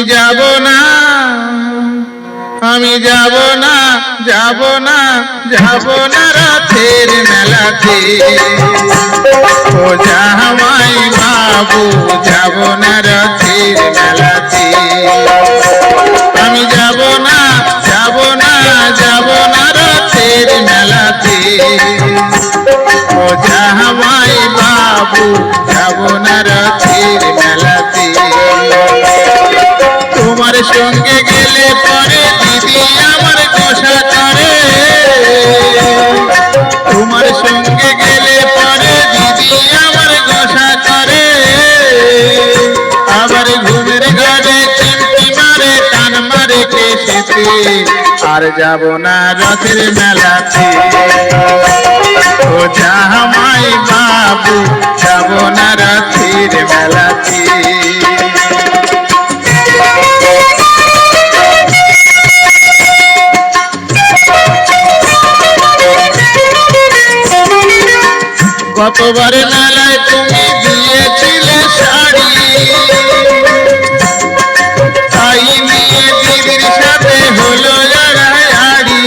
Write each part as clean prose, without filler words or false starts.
যাব না, আমি যাব না, যাব না, যাব না রথের মেলাতে। ও জামাই বাবু যাব না রথের মেলাতে। আমি যাব না, যাব না, যাব না রথের মেলাতে। ও জামাই বাবু যাব না রথের মেলাতে। তোমার সঙ্গে গেলে পরে দিদি আমার গোসা করে। তোমার সঙ্গে গেলে পরে দিদি আমার গোসা করে। আবার ঘুমের ঘরে চিমটি মারে, টান মারে কেশেতে। আর যাব না রথের মেলাতে। ও জামাই বাবু যাব না রথের মেলাতে। গতবার মেলায় তুমি দিয়েছিলে শাড়ি, তাই নিয়ে দিদির সাথে হলো লড়াইয়াড়ি।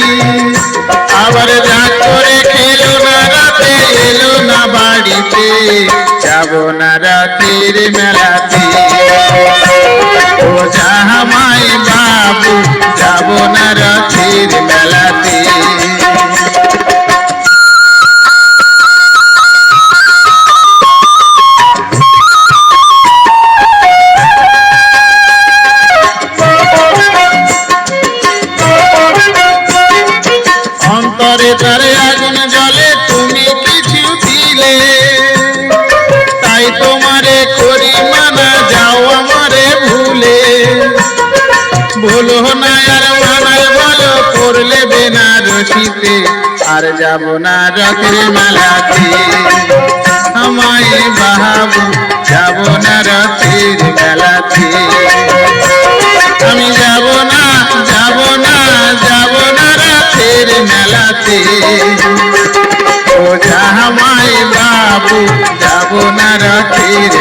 আবার রাগ করে খেলো না, রাতে এলো না বাড়িতে। যাব না রাতের মেলাতে। ও জামাই বাবু যাব না রাতের মেলাতে। অন্তরে তারে আগুন জ্বলে, তুমি কিছু দিলে। তাই তোমারে করি মানা, যাও আমারে ভুলে। ভুলো না আর মানায় বলো, করলে বেনারসিতে। আর যাব না রথের মেলাতে। আমায় বাবু যাব না রথের মেলাতে। আমি যাব না, যাব না, যাব না রথের মেলাতে। ও জামাই বাবু যাব না রথের